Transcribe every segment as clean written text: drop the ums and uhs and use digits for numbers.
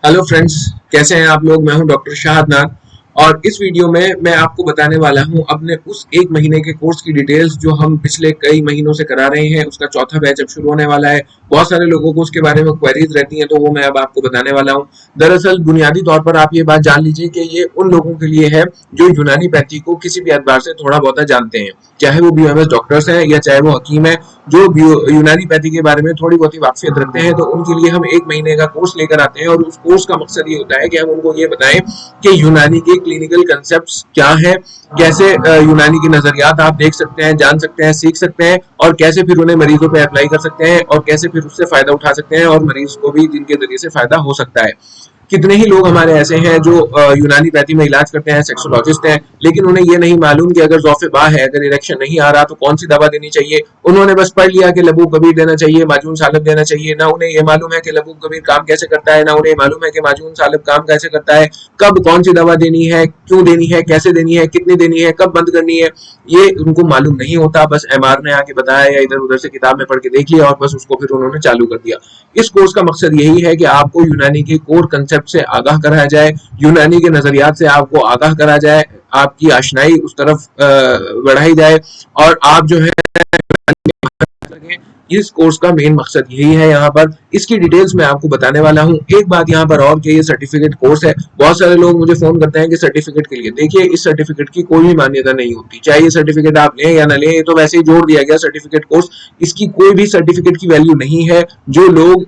Hello friends, कैसे हैं आप लोग। मैं हूं डॉक्टर शाहदनार और इस वीडियो में मैं आपको बताने वाला हूं अपने उस एक महीने के कोर्स की डिटेल्स जो हम पिछले कई महीनों से करा रहे हैं। उसका चौथा बैच अब शुरू होने वाला है। बहुत सारे लोगों को उसके बारे में क्वेरीज रहती हैं, तो वो मैं अब आपको बताने वाला हूं। दरअसल बुनियादी तौर पर आप ये बात जान लीजिए कि ये उन लोगों के लिए है जो यूनानी पैथी को किसी भी एतबार से थोड़ा बहुत जानते हैं, चाहे वो बीओएमएस डॉक्टर्स हैं या चाहे वो हकीम है। जो यूनानी पैथी के बारे में थोड़ी बहुत ही वाकफियत रखते हैं, तो उनके लिए हम एक महीने का कोर्स लेकर आते हैं। और उस कोर्स का मकसद ये होता है कि हम उनको ये बताएं कि यूनानी के क्लिनिकल कंसेप्ट क्या है, कैसे यूनानी के नजरियात आप देख सकते हैं, जान सकते हैं, सीख सकते हैं, और कैसे फिर उन्हें मरीजों पे अप्लाई कर सकते हैं और कैसे फिर उससे फायदा उठा सकते हैं और मरीज को भी जिनके जरिए से फायदा हो सकता है। कितने ही लोग हमारे ऐसे हैं जो यूनानी पैथी में इलाज करते हैं, सेक्सोलॉजिस्ट हैं, लेकिन उन्हें ये नहीं मालूम कि अगर ज़ौफ़े बा है, अगर इरेक्शन नहीं आ रहा तो कौन सी दवा देनी चाहिए। उन्होंने बस पढ़ लिया कि लबूब कबीर देना चाहिए, माजून सालब देना चाहिए। ना उन्हें ये मालूम है कि लबूब कबीर काम कैसे करता है, ना उन्हें मालूम है कि माजून सालब काम कैसे करता है, कब कौन सी दवा देनी है, क्यों देनी है, कैसे देनी है, कितनी देनी है, कब बंद करनी है, ये उनको मालूम नहीं होता। बस एमआर ने आके बताया या इधर उधर से किताब में पढ़ के देख लिया और बस उसको फिर उन्होंने चालू कर दिया। इस कोर्स का मकसद यही है कि आपको यूनानी के कोर कंसेप्ट से आगाह कराया जाए, यूनानी के नजरियात से आपको आगाह करा जाए, आपकी आशनाई उस तरफ बढ़ाई जाए और आप जो है इस कोर्स का मेन मकसद यही है। यहाँ पर इसकी डिटेल्स मैं आपको बताने वाला हूँ। एक बात यहाँ पर और कि ये सर्टिफिकेट कोर्स है। बहुत सारे लोग मुझे फोन करते हैं कि सर्टिफिकेट के लिए। देखिए, इस सर्टिफिकेट की कोई भी मान्यता नहीं होती, चाहे ये सर्टिफिकेट आप लें या ना लें, ये तो वैसे ही जोड़ दिया गया सर्टिफिकेट कोर्स। इसकी कोई भी सर्टिफिकेट की वैल्यू नहीं है। जो लोग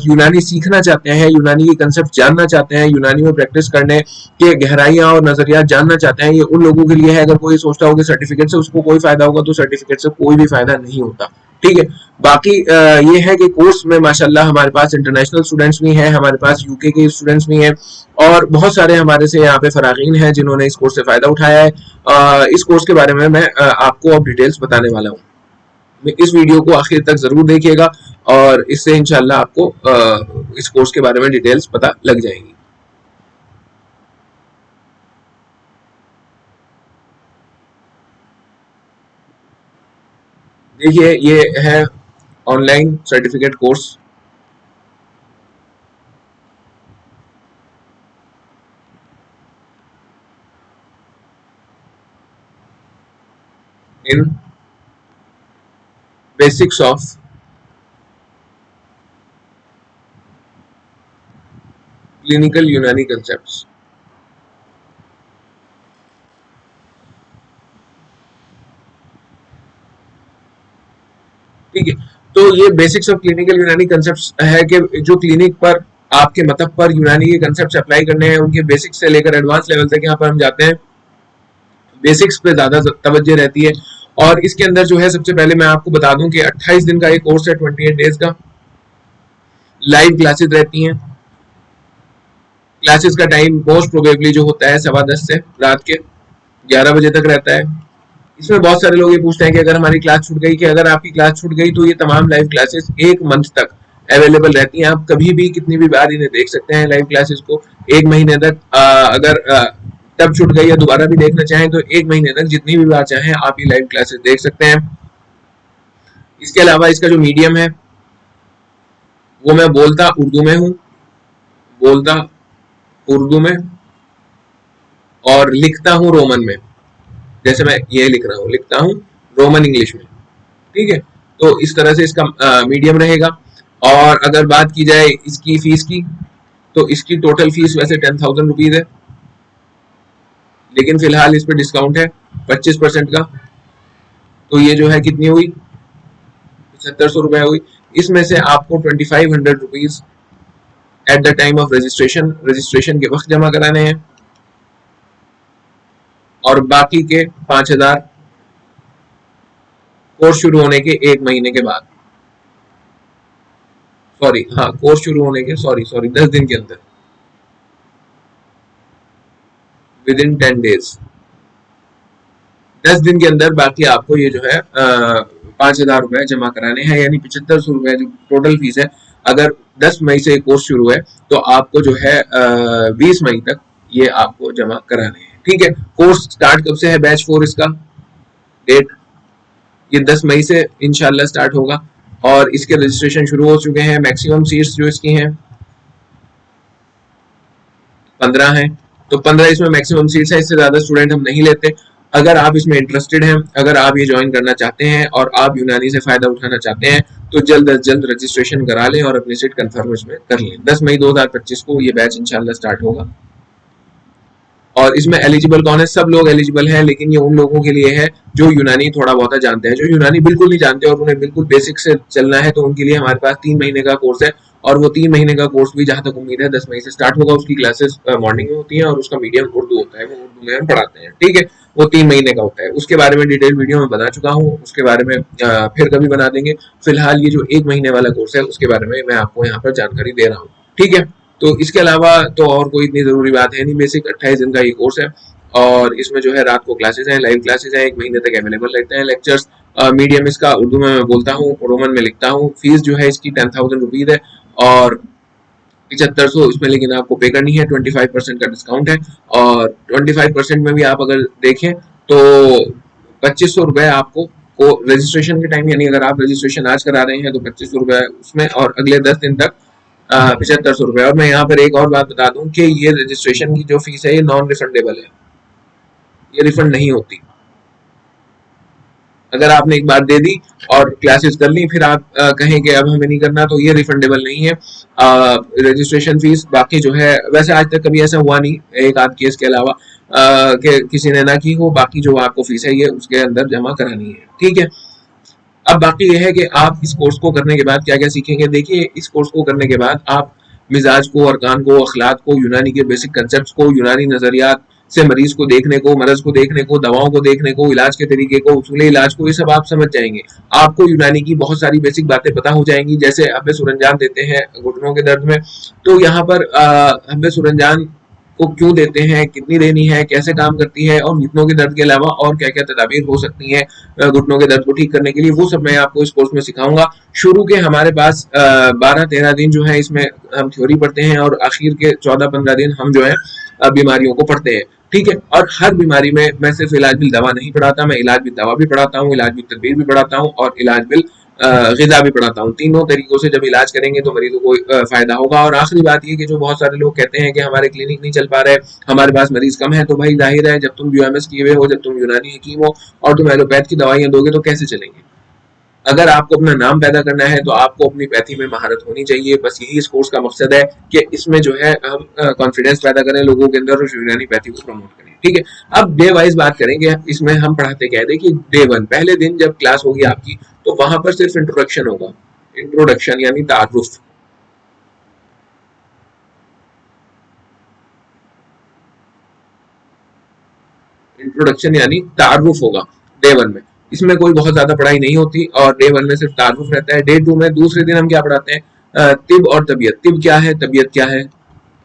यूनानी सीखना चाहते हैं, यूनानी के कंसेप्ट जानना चाहते हैं, यूनानी में प्रैक्टिस करने के गहराइयां और नजरियात जानना चाहते हैं, ये उन लोगों के लिए है। अगर कोई सोचता हो कि सर्टिफिकेट से उसको कोई फायदा होगा, तो सर्टिफिकेट से कोई भी फायदा नहीं होता। ठीक है। बाकी ये है कि कोर्स में माशाल्लाह हमारे पास इंटरनेशनल स्टूडेंट्स भी हैं, हमारे पास यूके के स्टूडेंट्स भी हैं और बहुत सारे हमारे से यहाँ पे फरागीन हैं जिन्होंने इस कोर्स से फ़ायदा उठाया है। इस कोर्स के बारे में मैं आपको अब डिटेल्स बताने वाला हूँ। इस वीडियो को आखिर तक ज़रूर देखिएगा और इससे इंशाल्लाह आपको इस कोर्स के बारे में डिटेल्स पता लग जाएंगी। देखिए, ये है online certificate course. In basics of clinical यूनानी कंसेप्ट्स। ठीक है। तो ये बेसिक्स ऑफ क्लिनिकल यूनानी कंसेप्ट्स है कि जो क्लिनिक पर आपके मतलब पर यूनानी के कंसेप्ट्स अप्लाई करने हैं, उनके बेसिक्स से लेकर एडवांस लेवल तक यहाँ पर हम जाते हैं। बेसिक्स पे ज्यादा तवज्जो रहती है। और इसके अंदर जो है, सबसे पहले मैं आपको बता दूं कि 28 दिन का एक कोर्स है, 28 डेज का। लाइव क्लासेस रहती हैं। क्लासेस का टाइम मोस्ट प्रोबेबली जो होता है 10:15 से रात के 11 बजे तक रहता है। इसमें बहुत सारे लोग ये पूछते हैं कि अगर हमारी क्लास छूट गई, कि अगर आपकी क्लास छूट गई तो ये तमाम लाइव क्लासेस एक मंथ तक अवेलेबल रहती हैं। आप कभी भी कितनी भी बार इन्हें देख सकते हैं लाइव क्लासेस को। एक महीने तक अगर तब छूट गई या दोबारा भी देखना चाहें तो एक महीने तक जितनी भी बार चाहें आप ये लाइव क्लासेस देख सकते हैं। इसके अलावा इसका जो मीडियम है वो मैं बोलता उर्दू में हूँ, बोलता उर्दू में और लिखता हूँ रोमन में। जैसे मैं ये लिख रहा हूँ, लिखता हूँ रोमन इंग्लिश में। ठीक है। तो इस तरह से इसका मीडियम रहेगा। और अगर बात की जाए इसकी फीस की, तो इसकी टोटल फीस वैसे 10,000 रुपीज है, लेकिन फिलहाल इस पर डिस्काउंट है 25% का। तो ये जो है कितनी हुई, 7500 रुपये हुई। इसमें से आपको 2500 rupees at the time of registration, registration के वक्त जमा कराने हैं और बाकी के 5,000 कोर्स शुरू होने के एक महीने के बाद। सॉरी, हाँ, कोर्स शुरू होने के सॉरी 10 दिन के अंदर, विद इन 10 डेज, 10 दिन के अंदर बाकी आपको ये जो है 5,000 रुपये जमा कराने हैं, यानी 7500 रुपये जो टोटल फीस है। अगर 10 मई से कोर्स शुरू है तो आपको जो है 20 मई तक ये आपको जमा कराने हैं। ठीक है। कोर्स स्टार्ट कब से है, बैच 4 इसका डेट ये 10 मई से इंशाल्लाह स्टार्ट होगा और इसके रजिस्ट्रेशन शुरू हो चुके हैं। मैक्सिमम सीट्स जो इसकी हैं 15 हैं, तो 15 इसमें मैक्सिमम सीट्स है, इससे ज्यादा स्टूडेंट हम नहीं लेते। अगर आप इसमें इंटरेस्टेड हैं, अगर आप ये ज्वाइन करना चाहते हैं और आप यूनानी से फायदा उठाना चाहते हैं, तो जल्द अज जल्द रजिस्ट्रेशन करा लें और अपनी सीट कंफर्म इसमें कर लें। 10 मई 2025 को ये बैच इंशाल्लाह स्टार्ट होगा। और इसमें एलिजिबल कौन है? सब लोग एलिजिबल हैं, लेकिन ये उन लोगों के लिए है जो यूनानी थोड़ा बहुत जानते हैं। जो यूनानी बिल्कुल नहीं जानते और उन्हें बिल्कुल बेसिक से चलना है, तो उनके लिए हमारे पास 3 महीने का कोर्स है। और वो 3 महीने का कोर्स भी जहां तक उम्मीद है 10 मई से स्टार्ट होगा। उसकी क्लासेस मॉर्निंग में होती हैं और उसका मीडियम उर्दू होता है, वो उर्दू में हम पढ़ाते हैं, ठीक है। वो 3 महीने का होता है। उसके बारे में डिटेल वीडियो में बता चुका हूँ, उसके बारे में फिर कभी बना देंगे। फिलहाल ये जो 1 महीने वाला कोर्स है उसके बारे में मैं आपको यहाँ पर जानकारी दे रहा हूँ, ठीक है। तो इसके अलावा तो और कोई इतनी जरूरी बात है नहीं। बेसिक 28 दिन का ये कोर्स है और इसमें जो है रात को क्लासेस हैं, लाइव क्लासेस हैं, 1 महीने तक अवेलेबल रहते हैं लेक्चर्स। मीडियम इसका उर्दू में मैं बोलता हूँ, रोमन में लिखता हूँ। फीस जो है इसकी 10,000 रुपीज है और 7500 इसमें लेकिन आपको पे करनी है। 25% का डिस्काउंट है और 25% में भी आप अगर देखें तो 2500 रुपये आपको को रजिस्ट्रेशन के टाइम, यानी अगर आप रजिस्ट्रेशन आज करा रहे हैं तो 2500 रुपये उसमें, और अगले 10 दिन तक 7500 रुपये। और मैं यहाँ पर एक और बात बता दूं कि ये रजिस्ट्रेशन की जो फीस है ये नॉन रिफंडेबल है, ये रिफंड नहीं होती। अगर आपने एक बार दे दी और क्लासेस कर ली, फिर आप कहें कि अब हमें नहीं करना, तो ये रिफंडेबल नहीं है। रजिस्ट्रेशन फीस बाकी जो है, वैसे आज तक कभी ऐसा हुआ नहीं, एक आध केस के अलावा कि किसी ने ना की हो, बाकी जो आपको फीस है ये उसके अंदर जमा करानी है, ठीक है। अब बाकी ये है कि आप इस कोर्स को करने के बाद क्या क्या सीखेंगे। देखिए, इस कोर्स को करने के बाद आप मिजाज को, अरकान को, अखलाक को, यूनानी के बेसिक कंसेप्ट को, यूनानी नजरियात से मरीज को देखने को, मरज को देखने को, दवाओं को देखने को, इलाज के तरीके को, उसूल इलाज को, ये सब आप समझ जाएंगे। आपको यूनानी की बहुत सारी बेसिक बातें पता हो जाएंगी। जैसे हब्बे सुरंजान देते हैं घुटनों के दर्द में, तो यहाँ पर हब्बे सुरंजान को क्यों देते हैं, कितनी देनी है, कैसे काम करती है, और घुटनों के दर्द के अलावा और क्या क्या तदाबीर हो सकती हैं घुटनों के दर्द को ठीक करने के लिए, वो सब मैं आपको इस कोर्स में सिखाऊंगा। शुरू के हमारे पास 12-13 दिन जो है इसमें हम थ्योरी पढ़ते हैं और आखिर के 14-15 दिन हम जो है बीमारियों को पढ़ते हैं, ठीक है। और हर बीमारी में मैं सिर्फ इलाज बिल दवा नहीं पढ़ाता, मैं इलाज बिल दवा भी पढ़ाता हूँ, इलाज बिल तदबीर भी पढ़ाता हूँ और इलाज बिल ग़िज़ा भी पढ़ाता हूँ। तीनों तरीकों से जब इलाज करेंगे तो मरीजों को फायदा होगा। और आखिरी बात ये कि जो बहुत सारे लोग कहते हैं कि हमारे क्लिनिक नहीं चल पा रहे, हमारे पास मरीज कम है, तो भाई जाहिर है जब तुम यूएमएस किए हुए हो, जब तुम यूनानी हकीम हो और तुम एलोपैथ की दवाइयां दोगे तो कैसे चलेंगे। अगर आपको अपना नाम पैदा करना है तो आपको अपनी पैथी में महारत होनी चाहिए। बस यही इस कोर्स का मकसद है कि इसमें जो है हम कॉन्फिडेंस पैदा करें लोगों के अंदर और यूनानी पैथी को प्रमोट करें, ठीक है। अब डे वाइज बात करेंगे, इसमें हम पढ़ाते क्या है। देखिए, डे 1 पहले दिन जब क्लास होगी आपकी, तो वहां पर सिर्फ इंट्रोडक्शन होगा। इंट्रोडक्शन यानी तारुफ, इंट्रोडक्शन यानी तारुफ होगा डे 1 में। इसमें कोई बहुत ज्यादा पढ़ाई नहीं होती और डे 1 में सिर्फ तारुफ रहता है। डे 2 में दूसरे दिन हम क्या पढ़ाते हैं, तिब और तबीयत। तिब क्या है, तबीयत क्या है,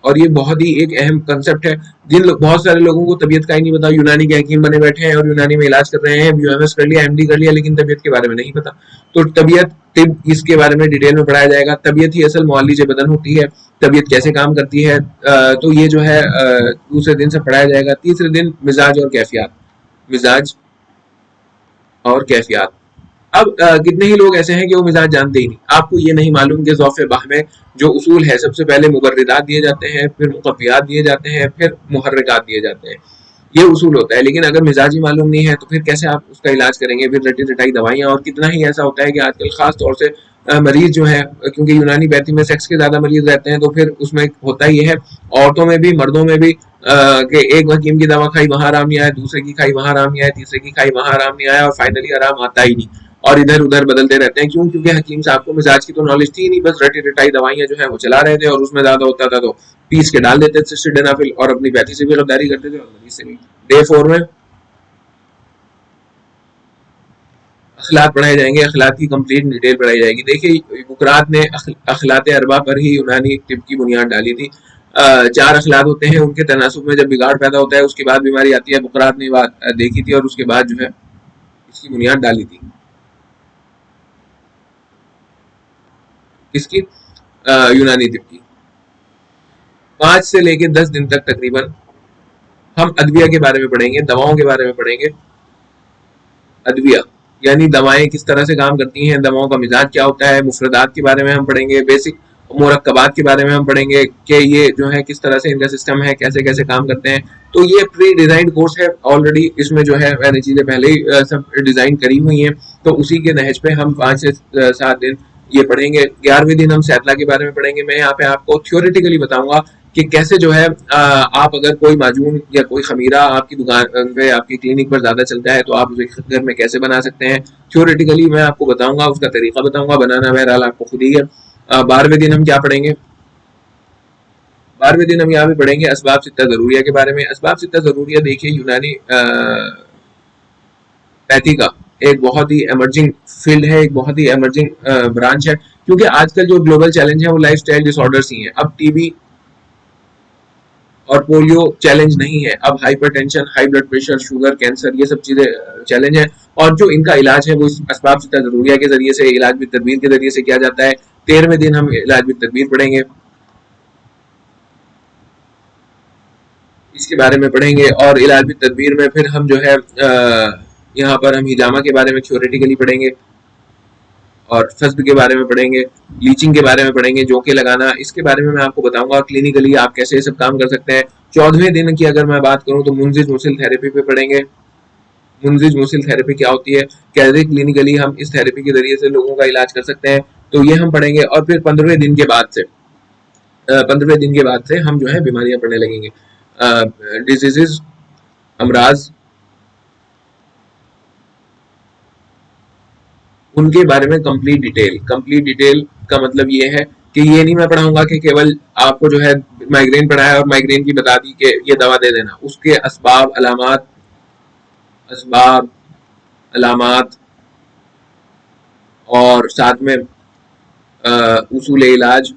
और ये बहुत ही एक अहम कंसेप्ट है। बहुत सारे लोगों को तबीयत का ही नहीं पता, यूनानी के हकीम बने बैठे हैं और यूनानी में इलाज कर रहे हैं, यूएमएस कर लिया, एमडी कर लिया, लेकिन तबीयत के बारे में नहीं पता। तो तबीयत, तिब, इसके बारे में डिटेल में पढ़ाया जाएगा। तबीयत ही असल मुअल्लिज बदन होती है, तबीयत कैसे काम करती है, तो ये जो है दूसरे दिन से पढ़ाया जाएगा। तीसरे दिन मिजाज और कैफियत, मिजाज और कैफियत। अब कितने ही लोग ऐसे हैं कि वो मिजाज जानते ही नहीं। आपको ये नहीं मालूम कि ज़ौफ़ बाह में जो उसूल है, सबसे पहले मुबर्रिदात दिए जाते हैं, फिर मुक़व्वियात दिए जाते हैं, फिर मुहर्रिकात दिए जाते हैं। ये उसूल होता है। लेकिन अगर मिजाज ही मालूम नहीं है तो फिर कैसे आप उसका इलाज करेंगे। फिर रटी रटाई दवाइयाँ, और कितना ही ऐसा होता है कि आजकल खास तौर से मरीज जो है, क्योंकि यूनानी पैथी में सेक्स के ज्यादा मरीज रहते हैं, तो फिर उसमें होता ही है, औरतों में भी मर्दों में भी, कि एक हकीम की दवा खाई वहां आराम नहीं आया, दूसरे की खाई वहां आराम नहीं आया, तीसरे की खाई वहां आराम नहीं आया, और फाइनली आराम आता ही नहीं, और इधर उधर बदलते रहते हैं। क्यों? क्योंकि हकीम साहब को मिजाज की तो नॉलेज थी नहीं, बस रटी रटाई दवाइयां जो है वो चला रहे थे, और उसमें ज्यादा होता था तो पीस के डाल देते थे सिस्टेनाफिल, और अपनी पैथी से भी गद्दारी करते थे और मरीज से भी। डे 4 में अखलाक पढ़ाए जाएंगे, अखलाक की कंप्लीट डिटेल पढ़ाई जाएगी। देखिए, बुकरात ने अखलात अरबा पर ही यूनानी तिब की बुनियाद डाली थी। 4 अखलाक होते हैं, उनके तनासुब में जब बिगाड़ पैदा होता है उसके बाद बीमारी आती है। बुकरात ने बात देखी थी और उसके बाद जो है इसकी बुनियाद डाली थी। इसकी यूनानी तिब की 5 से लेकर 10 दिन तक तकरीबन हम अदविया के बारे में पढ़ेंगे, दवाओं के बारे में पढ़ेंगे। अदविया यानी दवाएं किस तरह से काम करती हैं, दवाओं का मिजाज क्या होता है, मुफरदात के बारे में हम पढ़ेंगे, बेसिक मुरक्कबात के बारे में हम पढ़ेंगे कि ये जो है किस तरह से इनका सिस्टम है, कैसे कैसे काम करते हैं। तो ये प्री डिजाइंड कोर्स है ऑलरेडी, इसमें जो है मैंने चीजें पहले ही सब डिजाइन करी हुई हैं। तो उसी के नहज पे हम 5 से 7 दिन ये पढ़ेंगे। 11वें दिन हम सैटला के बारे में पढ़ेंगे। मैं यहाँ पे आपको थ्योरेटिकली बताऊंगा कि कैसे जो है आप अगर कोई माजून या कोई खमीरा आपकी दुकान पे, आपकी क्लिनिक पर ज्यादा चलता है तो आप उसे घर में कैसे बना सकते हैं। थ्योरेटिकली मैं आपको बताऊंगा, उसका तरीका बताऊंगा, बनाना बहरहाल आपको खुद ही है। 12वें दिन हम क्या पढ़ेंगे? 12वें दिन हम यहाँ पे पढ़ेंगे असबाब सित्ता जरूरिया के बारे में। असबाब सित्ता जरूरिया देखिए यूनानी पैथी का एक बहुत ही एमर्जिंग फील्ड है, एक बहुत ही एमर्जिंग ब्रांच है, क्योंकि आजकल जो ग्लोबल चैलेंज है वो लाइफस्टाइल डिसऑर्डर्स ही हैं। अब टीबी और पोलियो चैलेंज नहीं है, अब hypertension, high blood pressure, sugar, cancer, ये सब चीजें चैलेंज है। और जो इनका इलाज है वो इस असबाब सित्ता जरूरिया के जरिए से, इलाज भी तदबीर के जरिए से किया जाता है। 13वें दिन हम इलाज भी तदबीर पढ़ेंगे, इसके बारे में पढ़ेंगे। और इलाज भी तदबीर में फिर हम जो है यहाँ पर हम हिजामा के बारे में थ्योरेटिकली पढ़ेंगे और फस्द के बारे में पढ़ेंगे, लीचिंग के बारे में पढ़ेंगे, जोके लगाना, इसके बारे में मैं आपको बताऊंगा क्लिनिकली आप कैसे ये सब काम कर सकते हैं। 14वें दिन की अगर मैं बात करूं तो मुंजिज मुसिल थेरेपी पे पढ़ेंगे। मुंजिज मुसिल थेरेपी क्या होती है, कैसे क्लिनिकली हम इस थेरेपी के जरिए से लोगों का इलाज कर सकते हैं, तो ये हम पढ़ेंगे। और फिर 15वें दिन के बाद से 15वें दिन के बाद से हम जो है बीमारियां पढ़ने लगेंगे, डिजीजेस, अमराज, उनके बारे में कंप्लीट डिटेल। कंप्लीट डिटेल का मतलब ये है कि ये नहीं मैं पढ़ाऊंगा कि केवल आपको जो है माइग्रेन पढ़ाया और माइग्रेन की बता दी कि ये दवा दे देना। उसके असबाब अलामात, असबाब अलामात और साथ में उसूल इलाज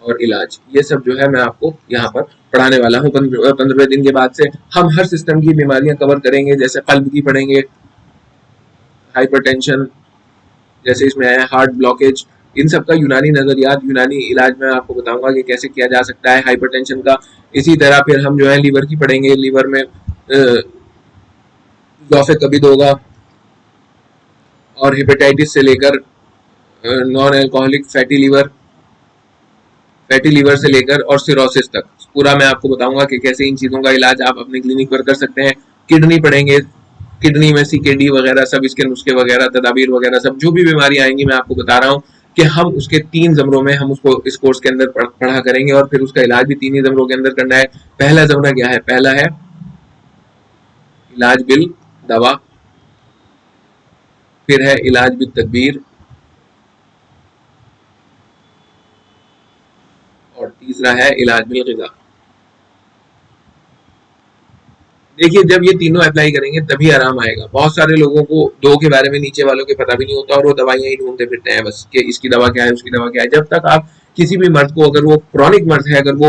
और इलाज, ये सब जो है मैं आपको यहाँ पर पढ़ाने वाला हूँ। 15वें दिन के बाद से हम हर सिस्टम की बीमारियां कवर करेंगे, जैसे कल्ब की पढ़ेंगे, हाइपरटेंशन, जैसे इसमें आया हार्ट ब्लॉकेज, इन सब का यूनानी नजरियात, यूनानी इलाज में आपको बताऊंगा कि कैसे किया जा सकता है हाइपरटेंशन का। इसी तरह फिर हम जो है लीवर की पढ़ेंगे, लीवर में ज़ौफ़े कबिद होगा और हेपेटाइटिस से लेकर नॉन अल्कोहलिक फैटी लीवर से लेकर और सिरोसिस तक पूरा मैं आपको बताऊंगा कि कैसे इन चीज़ों का इलाज आप अपने क्लिनिक पर कर सकते हैं। किडनी पढ़ेंगे, किडनी में सीकेडी वगैरह सब, इसके नुस्खे वगैरह, तदाबीर वगैरह सब, जो भी बीमारी आएंगी मैं आपको बता रहा हूँ कि हम उसके 3 ज़मरों में हम उसको इस कोर्स के अंदर पढ़ा करेंगे और फिर उसका इलाज भी 3 ही ज़मरों के अंदर करना है। पहला ज़मरा क्या है? पहला है इलाज बिल दवा, फिर है इलाज बिल तदबीर और तीसरा है इलाज बिल ग़िज़ा। देखिए जब ये तीनों अप्लाई करेंगे तभी आराम आएगा। बहुत सारे लोगों को दो के बारे में नीचे वालों के पता भी नहीं होता और वो दवाइयां ही ढूंढते फिरते हैं बस कि इसकी दवा क्या है, उसकी दवा क्या है। जब तक आप किसी भी मर्ज को, अगर वो क्रॉनिक मर्ज है, अगर वो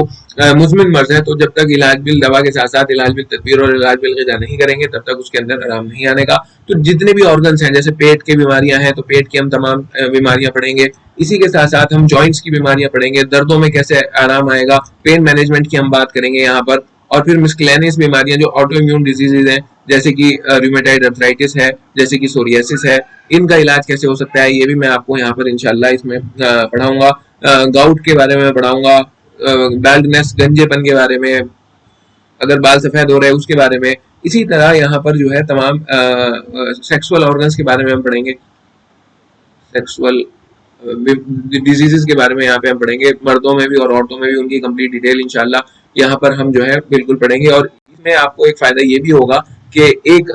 मुजमिन मर्ज है, तो जब तक इलाज बिल दवा के साथ साथ इलाज बिल तदबीर और इलाज बिल ग़िज़ा नहीं करेंगे तब तक उसके अंदर आराम नहीं आने का। तो जितने भी ऑर्गन्स हैं, जैसे पेट की बीमारियां हैं तो पेट की हम तमाम बीमारियां पढ़ेंगे। इसी के साथ साथ हम जॉइंट्स की बीमारियां पढ़ेंगे, दर्दों में कैसे आराम आएगा, पेन मैनेजमेंट की हम बात करेंगे यहाँ पर। और फिर मिसक्लेनियस बीमारियां जो ऑटो इम्यून डिजीजेज हैं, जैसे कि रूमेटाइड अर्थराइटिस है, जैसे कि सोरियासिस है, इनका इलाज कैसे हो सकता है ये भी मैं आपको यहाँ पर इंशाल्लाह इसमें पढ़ाऊंगा। गाउट के बारे में पढ़ाऊंगा, बाल्डनेस, गंजेपन के बारे में, अगर बाल सफेद हो रहे हैं उसके बारे में। इसी तरह यहाँ पर जो है तमाम सेक्सुअल ऑर्गन्स के बारे में हम पढ़ेंगे, सेक्सुअल डिजीजेस के बारे में यहाँ पे हम पढ़ेंगे, मर्दों में भी और औरतों में भी उनकी कंप्लीट डिटेल इंशाल्लाह यहाँ पर हम जो है बिल्कुल पढ़ेंगे। और इसमें आपको एक फायदा ये भी होगा कि एक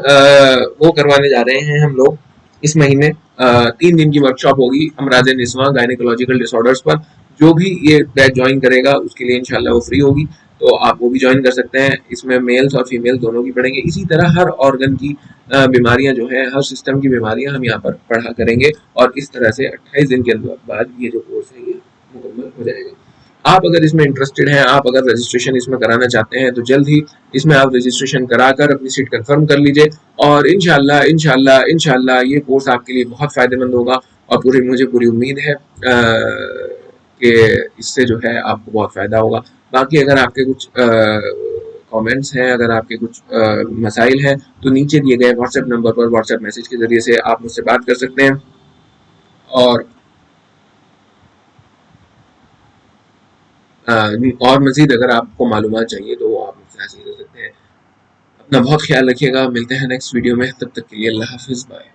वो करवाने जा रहे हैं हम लोग इस महीने 3 दिन की वर्कशॉप होगी अमराज निस्वां गायनिकोलॉजिकल डिसऑर्डर्स पर। जो भी ये बैच ज्वाइन करेगा उसके लिए इंशाल्लाह वो फ्री होगी, तो आप वो भी ज्वाइन कर सकते हैं। इसमें मेल्स और फीमेल दोनों की पढ़ेंगे। इसी तरह हर ऑर्गन की बीमारियां जो है, हर सिस्टम की बीमारियां हम यहाँ पर पढ़ा करेंगे और इस तरह से 28 दिन के बाद ये जो कोर्स है ये मुकम्मल हो जाएगा। आप अगर इसमें इंटरेस्टेड हैं, आप अगर रजिस्ट्रेशन इसमें कराना चाहते हैं तो जल्द ही इसमें आप रजिस्ट्रेशन कराकर अपनी सीट कंफर्म कर लीजिए और इंशाल्लाह इंशाल्लाह इंशाल्लाह ये कोर्स आपके लिए बहुत फ़ायदेमंद होगा। और मुझे पूरी उम्मीद है कि इससे जो है आपको बहुत फ़ायदा होगा। बाकी अगर आपके कुछ कमेंट्स हैं, अगर आपके कुछ मसाइल हैं तो नीचे दिए गए व्हाट्सएप नंबर पर व्हाट्सएप मैसेज के ज़रिए से आप मुझसे बात कर सकते हैं। और और मजीद अगर आपको मालूमात चाहिए तो वो आप मुझसे हासिल कर सकते हैं। अपना बहुत ख्याल रखिएगा, मिलते हैं नेक्स्ट वीडियो में, तब तक के लिए अल्लाह हाफिज़, बाय।